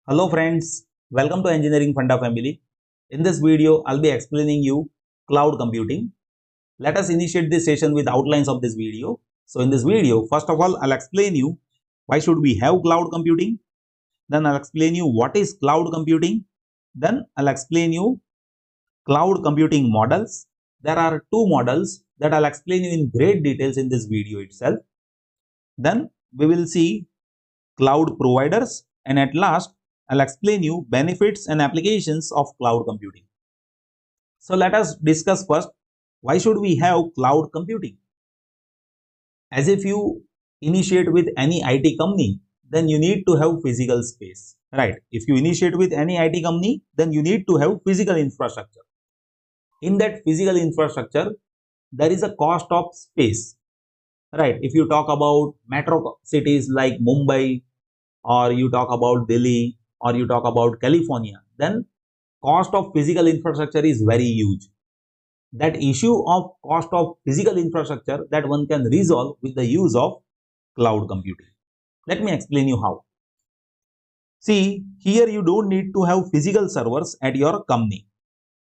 Hello friends, welcome to Engineering Funda family. In this video, I'll be explaining you cloud computing. Let us initiate this session with outlines of this video. So in this video, first of all, I'll explain you why should we have cloud computing. Then I'll explain you what is cloud computing. Then I'll explain you cloud computing models. There are two models that I'll explain you in great details in this video itself. Then we will see cloud providers, and at last I'll explain you benefits and applications of cloud computing. So let us discuss first, why should we have cloud computing? As if you initiate with any IT company, then you need to have physical space, right? If you initiate with any IT company, then you need to have physical infrastructure. In that physical infrastructure, there is a cost of space, right? If you talk about metro cities like Mumbai, or you talk about Delhi, or you talk about California, then cost of physical infrastructure is very huge. That issue of cost of physical infrastructure, that one can resolve with the use of cloud computing. Let me explain you how. See, here you don't need to have physical servers at your company.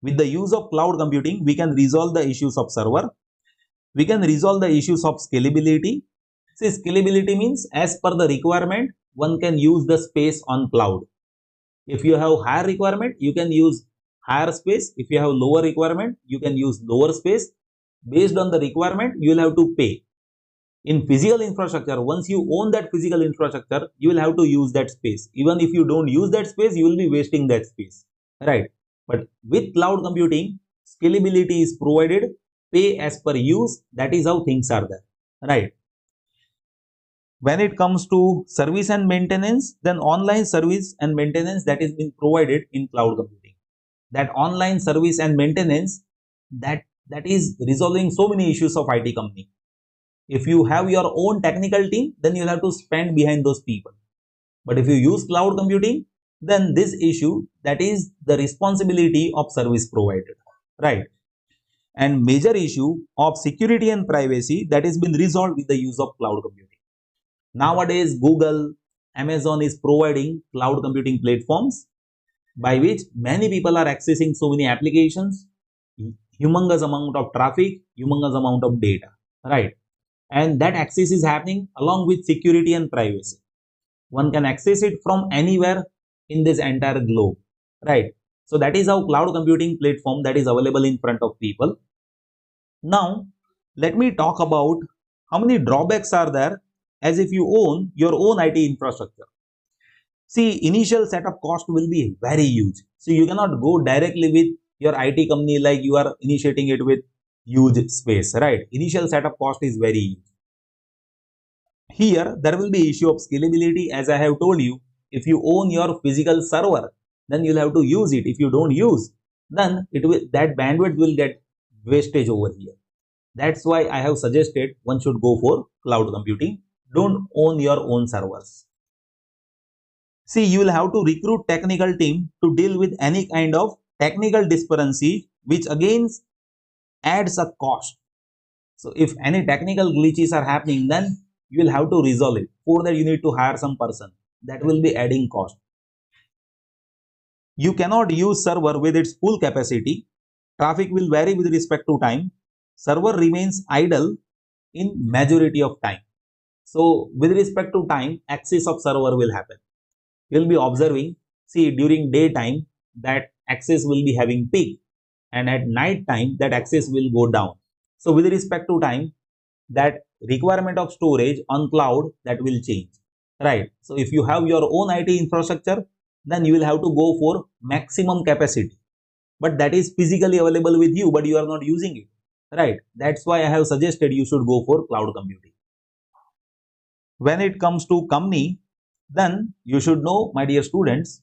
With the use of cloud computing, we can resolve the issues of server. We can resolve the issues of scalability. See, scalability means as per the requirement, one can use the space on cloud. If you have higher requirement, you can use higher space. If you have lower requirement, you can use lower space. Based on the requirement, you will have to pay. In physical infrastructure, once you own that physical infrastructure, you will have to use that space. Even if you don't use that space, you will be wasting that space, right? But with cloud computing, scalability is provided, pay as per use. That is how things are there, right? When it comes to service and maintenance, then online service and maintenance that is being provided in cloud computing. That online service and maintenance, that is resolving so many issues of IT company. If you have your own technical team, then you'll have to spend behind those people. But if you use cloud computing, then this issue, that is the responsibility of service provider, right? And major issue of security and privacy, that has been resolved with the use of cloud computing. Nowadays, Google, Amazon is providing cloud computing platforms by which many people are accessing so many applications, humongous amount of traffic, humongous amount of data, right? And that access is happening along with security and privacy. One can access it from anywhere in this entire globe, right? So that is how cloud computing platform that is available in front of people. Now, let me talk about how many drawbacks are there as if you own your own IT infrastructure. See, initial setup cost will be very huge. So you cannot go directly with your IT company like you are initiating it with huge space, right? Initial setup cost is very huge. Here, there will be issue of scalability. As I have told you, if you own your physical server, then you'll have to use it. If you don't use, then that bandwidth will get wastage over here. That's why I have suggested one should go for cloud computing. Don't own your own servers. See, you will have to recruit technical team to deal with any kind of technical discrepancy, which again adds a cost. So if any technical glitches are happening, then you will have to resolve it. For that, you need to hire some person. That will be adding cost. You cannot use server with its full capacity. Traffic will vary with respect to time. Server remains idle in majority of time. So with respect to time, access of server will happen. You will be observing, see, during daytime that access will be having peak, and at night time that access will go down. So with respect to time, that requirement of storage on cloud, that will change, right? So if you have your own IT infrastructure, then you will have to go for maximum capacity, but that is physically available with you, but you are not using it, right? That's why I have suggested you should go for cloud computing. When it comes to company, then you should know, my dear students,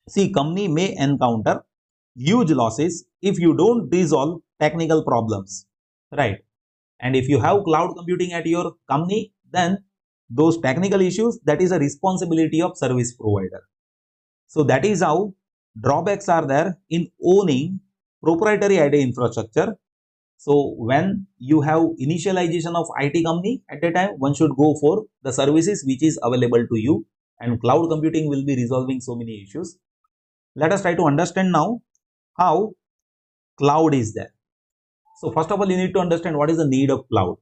see, company may encounter huge losses if you don't resolve technical problems, right? And if you have cloud computing at your company, then those technical issues, that is a responsibility of service provider. So that is how drawbacks are there in owning proprietary IT infrastructure. So when you have initialization of IT company, at that time one should go for the services which is available to you and cloud computing will be resolving so many issues. Let us try to understand now how cloud is there. So first of all, you need to understand what is the need of cloud.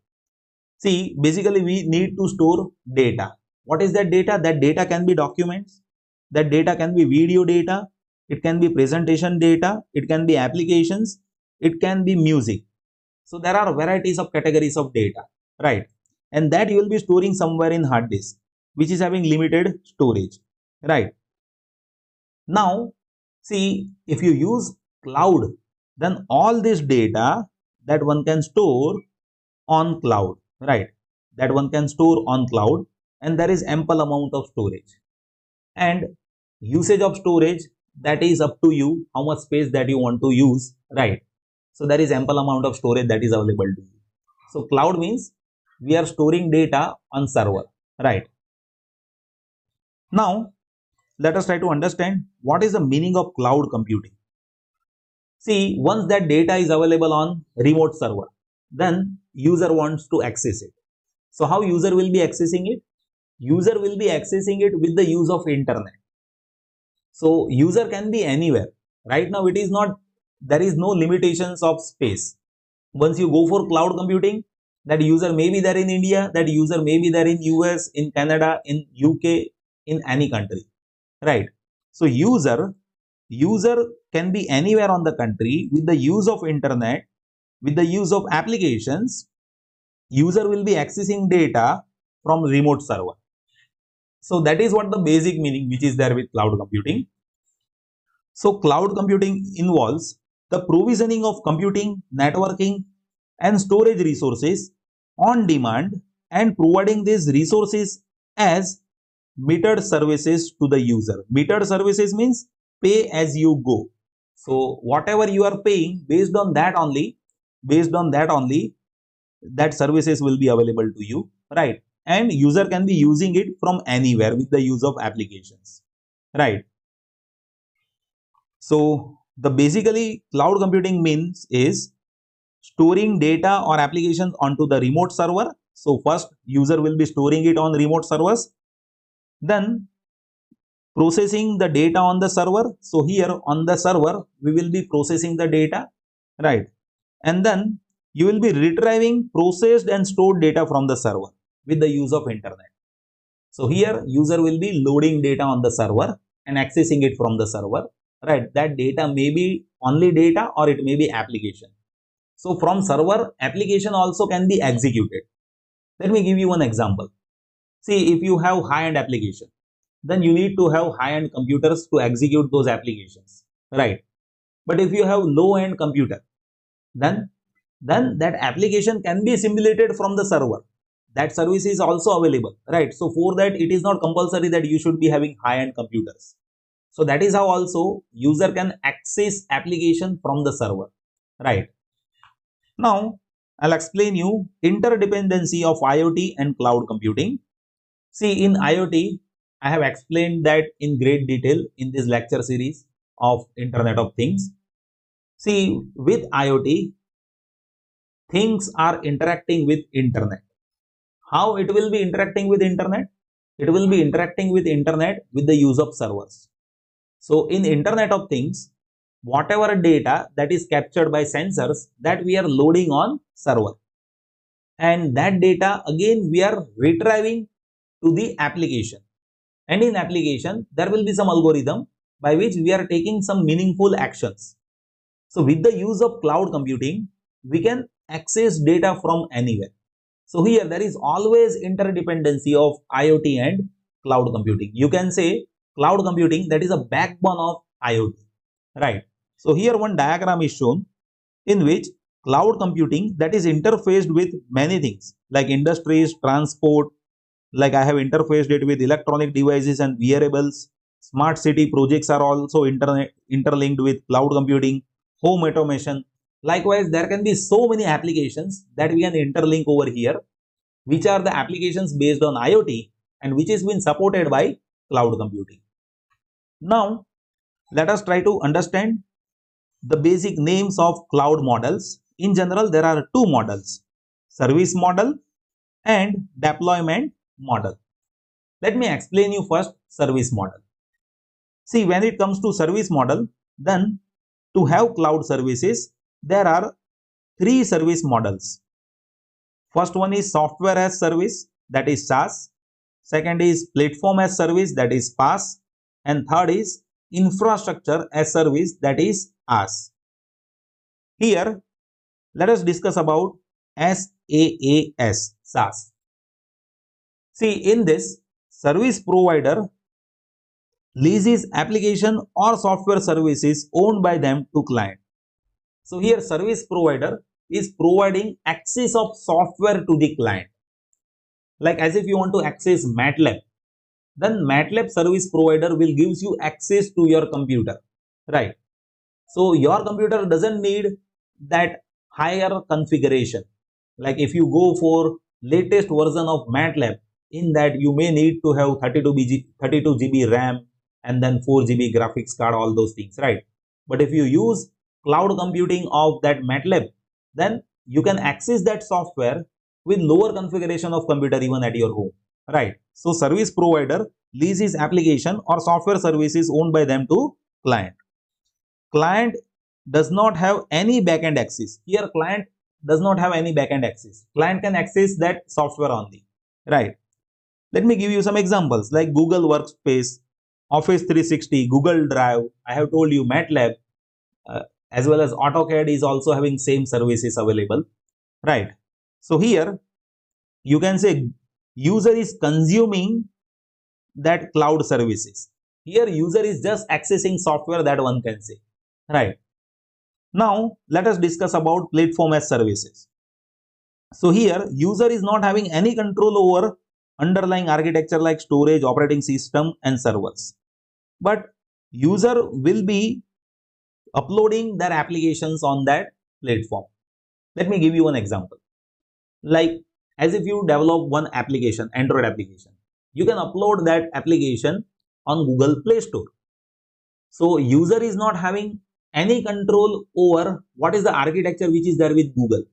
See, basically we need to store data. What is that data? That data can be documents, that data can be video data, it can be presentation data, it can be applications, it can be music. So there are varieties of categories of data, right? And that you will be storing somewhere in hard disk, which is having limited storage, right? Now, see, if you use cloud, then all this data that one can store on cloud, right? That one can store on cloud, and there is ample amount of storage. And usage of storage, that is up to you, how much space that you want to use, right? So there is ample amount of storage that is available to you. So cloud means we are storing data on server, right? Now, let us try to understand what is the meaning of cloud computing. See, once that data is available on remote server, then user wants to access it. So how user will be accessing it? User will be accessing it with the use of internet. So user can be anywhere. Right now it is not, there is no limitations of space. Once you go for cloud computing, that user may be there in India, that user may be there in US, in Canada, in UK, in any country, right? So user can be anywhere on the country with the use of internet, with the use of applications. User will be accessing data from remote server. So that is what the basic meaning which is there with cloud computing. So cloud computing involves the provisioning of computing, networking and storage resources on demand and providing these resources as metered services to the user. Metered services means pay as you go. So whatever you are paying, based on that only, that services will be available to you, right? And user can be using it from anywhere with the use of applications, right? So the basically cloud computing means is storing data or applications onto the remote server. So first user will be storing it on remote servers, then processing the data on the server. So here on the server we will be processing the data, right? And then you will be retrieving processed and stored data from the server with the use of internet. So here user will be loading data on the server and accessing it from the server, right? That data may be only data or it may be application. So from server, application also can be executed. Let me give you one example. See, if you have high-end application, then you need to have high-end computers to execute those applications, right? But if you have low-end computer, then that application can be simulated from the server. That service is also available, right? So for that, it is not compulsory that you should be having high-end computers. So that is how also user can access application from the server, right? Now I'll explain you interdependency of IoT and cloud computing. See, in IoT, I have explained that in great detail in this lecture series of Internet of Things. See, with IoT, things are interacting with internet. How it will be interacting with internet? It will be interacting with internet with the use of servers. So in Internet of Things, whatever data that is captured by sensors, that we are loading on server, and that data again we are retrieving to the application, and in application there will be some algorithm by which we are taking some meaningful actions. So with the use of cloud computing, we can access data from anywhere. So here there is always interdependency of IoT and cloud computing. You can say cloud computing, that is a backbone of IoT, right? So here one diagram is shown in which cloud computing that is interfaced with many things like industries, transport, like I have interfaced it with electronic devices and wearables. Smart city projects are also interlinked with cloud computing, home automation. Likewise, there can be so many applications that we can interlink over here, which are the applications based on IoT and which is been supported by cloud computing. Now, let us try to understand the basic names of cloud models. In general, there are two models: service model and deployment model. Let me explain you first service model. See, when it comes to service model, then to have cloud services, there are three service models. First one is software as service, that is SaaS. Second is platform as service, that is PaaS. And third is infrastructure as service, that is IaaS. Here, let us discuss about SaaS, SaaS. See, in this, service provider leases application or software services owned by them to client. So here service provider is providing access of software to the client. Like as if you want to access MATLAB, then MATLAB service provider will gives you access to your computer, right? So your computer doesn't need that higher configuration. Like if you go for latest version of MATLAB, in that you may need to have 32 GB RAM and then 4 GB graphics card, all those things, right? But if you use cloud computing of that MATLAB, then you can access that software with lower configuration of computer even at your home, right? So service provider leases application or software services owned by them to client. Client does not have any backend access. Here client does not have any backend access. Client can access that software only, right? Let me give you some examples like Google Workspace, Office 360, Google Drive. I have told you MATLAB, as well as AutoCAD is also having same services available, right? So here you can say user is consuming that cloud services. Here user is just accessing software, that one can say, right? Now let us discuss about platform as services. So here user is not having any control over underlying architecture like storage, operating system and servers, but user will be uploading their applications on that platform. Let me give you one example. Like as if you develop one application, Android application, you can upload that application on Google Play Store. So user is not having any control over what is the architecture which is there with Google.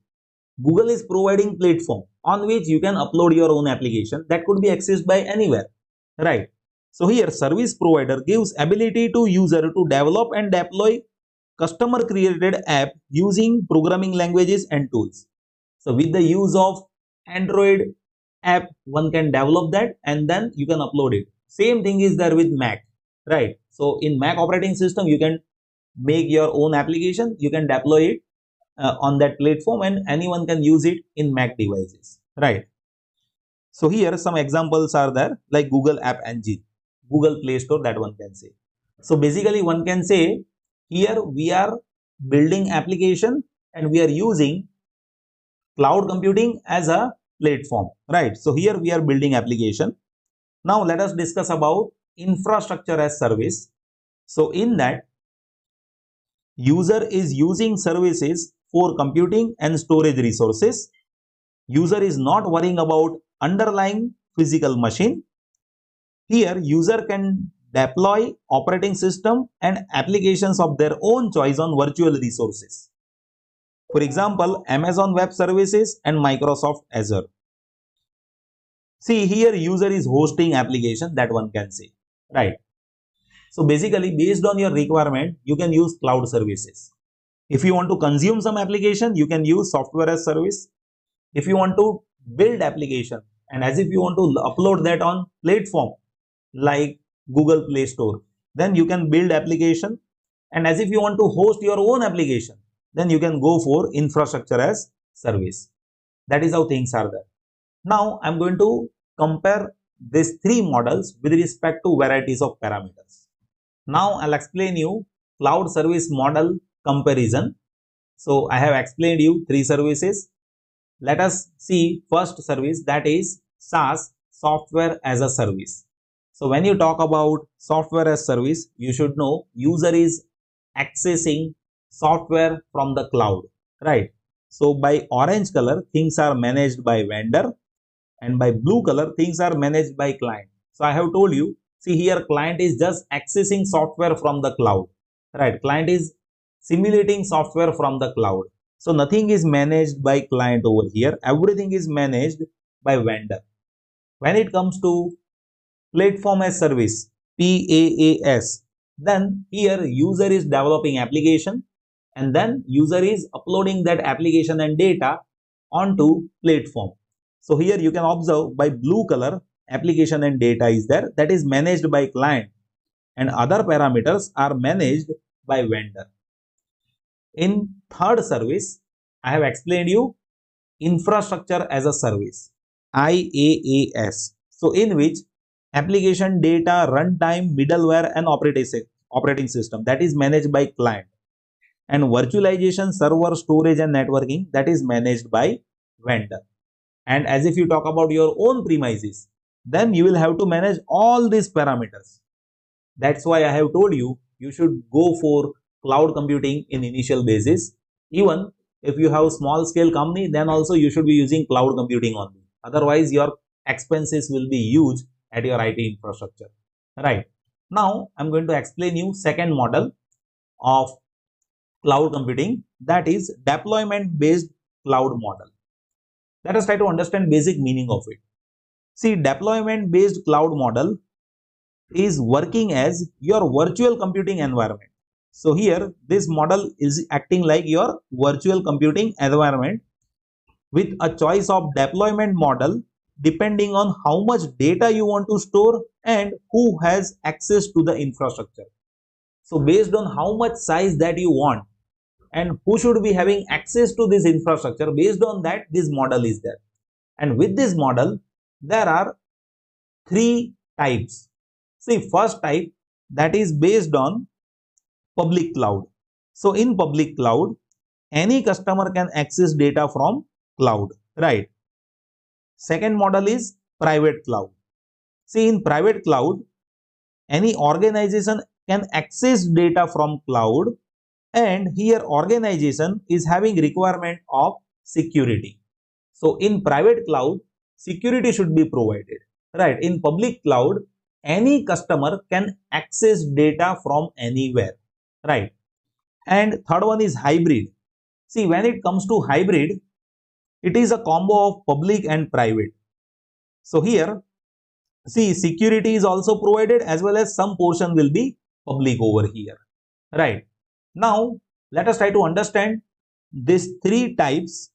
Google is providing platform on which you can upload your own application that could be accessed by anywhere, right? So here service provider gives ability to user to develop and deploy customer created app using programming languages and tools. So with the use of Android app, one can develop that and then you can upload it. Same thing is there with Mac, right? So in Mac operating system, you can make your own application, you can deploy it on that platform and anyone can use it in Mac devices, right? So here some examples are there like Google App Engine, Google Play Store, that one can say. So basically one can say here we are building application and we are using cloud computing as a platform, right? So here we are building application. Now let us discuss about infrastructure as service. So in that user is using services for computing and storage resources. User is not worrying about underlying physical machine. Here user can deploy operating system and applications of their own choice on virtual resources. For example, Amazon Web Services and Microsoft Azure. See here user is hosting application, that one can say, right? So basically based on your requirement, you can use cloud services. If you want to consume some application, you can use software as service. If you want to build application and as if you want to upload that on platform like Google Play Store, then you can build application. And as if you want to host your own application, then you can go for infrastructure as service. That is how things are there. Now I'm going to compare these three models with respect to varieties of parameters. Now I'll explain you cloud service model comparison. So I have explained you three services. Let us see first service, that is SaaS, software as a service. So when you talk about software as service, you should know user is accessing software from the cloud, right? So by orange color, things are managed by vendor and by blue color, things are managed by client. So I have told you, see here client is just accessing software from the cloud, right? Client is simulating software from the cloud. So nothing is managed by client over here. Everything is managed by vendor. When it comes to Platform as service, PaaS. Then here user is developing application and then user is uploading that application and data onto platform. So here you can observe by blue color application and data is there, that is managed by client, and other parameters are managed by vendor. In third service, I have explained you infrastructure as a service, IaaS. So in which application data, runtime, middleware and operating system, that is managed by client, and virtualization, server, storage and networking, that is managed by vendor. And as if you talk about your own premises, then you will have to manage all these parameters. That's why I have told you, you should go for cloud computing in initial basis. Even if you have small scale company, then also you should be using cloud computing only. Otherwise, your expenses will be huge at your IT infrastructure. Right. Now, I'm going to explain you second model of cloud computing, that is deployment based cloud model. Let us try to understand basic meaning of it. See, deployment based cloud model is working as your virtual computing environment. So here this model is acting like your virtual computing environment with a choice of deployment model depending on how much data you want to store and who has access to the infrastructure. So based on how much size that you want and who should be having access to this infrastructure, based on that this model is there. And with this model there are three types. See, first type, that is based on public cloud. So in public cloud, any customer can access data from cloud, right? Second model is private cloud. See, in private cloud, any organization can access data from cloud, and here organization is having requirement of security. So in private cloud, security should be provided, right? In public cloud, any customer can access data from anywhere, right? And third one is hybrid. See, when it comes to hybrid, it is a combo of public and private. So here, see, security is also provided as well as some portion will be public over here, right? Now, let us try to understand these three types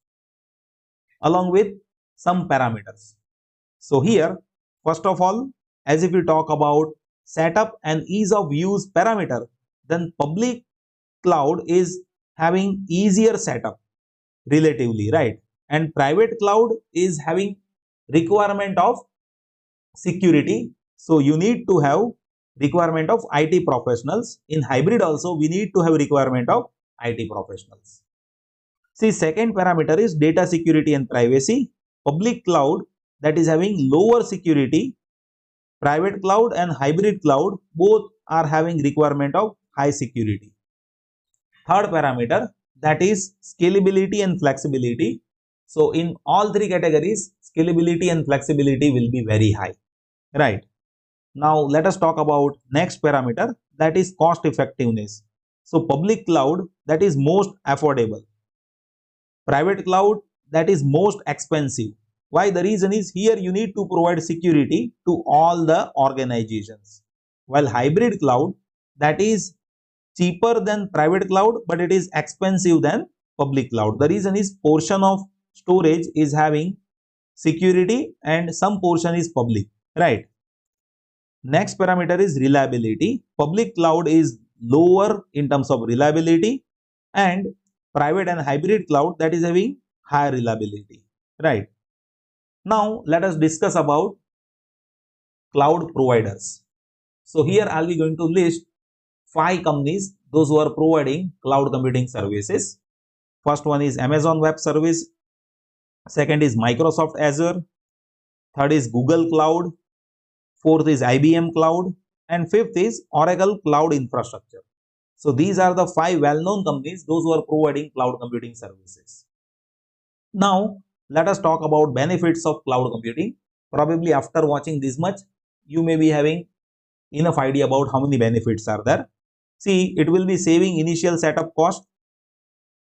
along with some parameters. So here, first of all, as if we talk about setup and ease of use parameter, then public cloud is having easier setup relatively, right? And private cloud is having requirement of security. So you need to have requirement of IT professionals. In hybrid also, we need to have requirement of IT professionals. See, second parameter is data security and privacy. Public cloud, that is having lower security. Private cloud and hybrid cloud both are having requirement of high security. Third parameter, that is scalability and flexibility. So in all three categories, scalability and flexibility will be very high, right? Now let us talk about next parameter, that is cost effectiveness. So public cloud, that is most affordable. Private cloud, that is most expensive. Why? The reason is here you need to provide security to all the organizations. While hybrid cloud, that is cheaper than private cloud, but it is expensive than public cloud. The reason is portion of storage is having security and some portion is public, right? Next parameter is reliability. Public cloud is lower in terms of reliability, and private and hybrid cloud, that is having higher reliability, right? Now let us discuss about cloud providers. So here I'll be going to list 5 companies, those who are providing cloud computing services. First one is Amazon Web Service, second is Microsoft Azure, third is Google Cloud, fourth is IBM Cloud, and fifth is Oracle Cloud Infrastructure. So these are the 5 well-known companies, those who are providing cloud computing services. Now let us talk about benefits of cloud computing. Probably after watching this much, you may be having enough idea about how many benefits are there. See, it will be saving initial setup cost.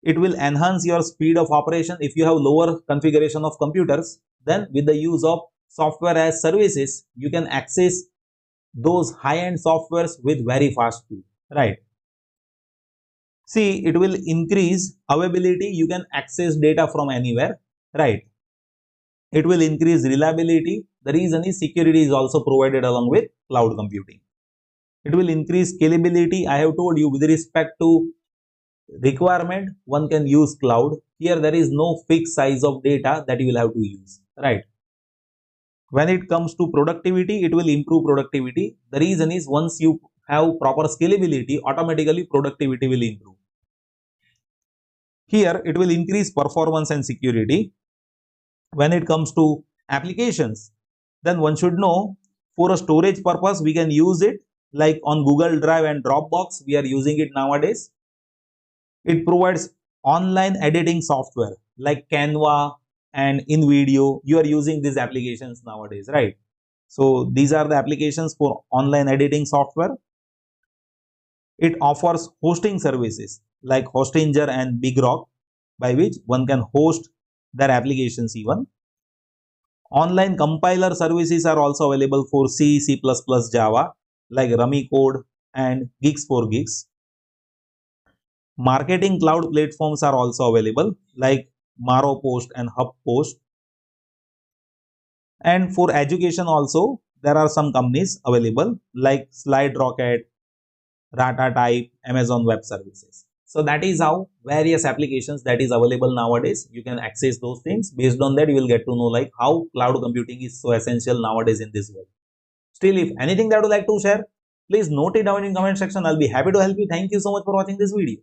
It will enhance your speed of operation. If you have lower configuration of computers, then with the use of software as services, you can access those high-end softwares with very fast speed, right? See, it will increase availability. You can access data from anywhere, right? It will increase reliability. The reason is security is also provided along with cloud computing. It will increase scalability. I have told you with respect to requirement, one can use cloud. Here there is no fixed size of data that you will have to use, right? When it comes to productivity, it will improve productivity. The reason is once you have proper scalability, automatically productivity will improve. Here it will increase performance and security. When it comes to applications, then one should know for a storage purpose we can use it, like on Google Drive and Dropbox we are using it nowadays. It provides online editing software like Canva and InVideo. You are using these applications nowadays, right? So these are the applications for online editing software. It offers hosting services like Hostinger and BigRock, by which one can host their applications even. Online compiler services are also available for C, C++, Java like Rummy Code and Gigs for Gigs. Marketing cloud platforms are also available like MaroPost and HubPost. And for education also, there are some companies available like SlideRocket, Ratatype, Amazon Web Services. So that is how various applications that is available nowadays. You can access those things. Based on that, you will get to know like how cloud computing is so essential nowadays in this world. Still, if anything that you would like to share, please note it down in comment section. I'll be happy to help you. Thank you so much for watching this video.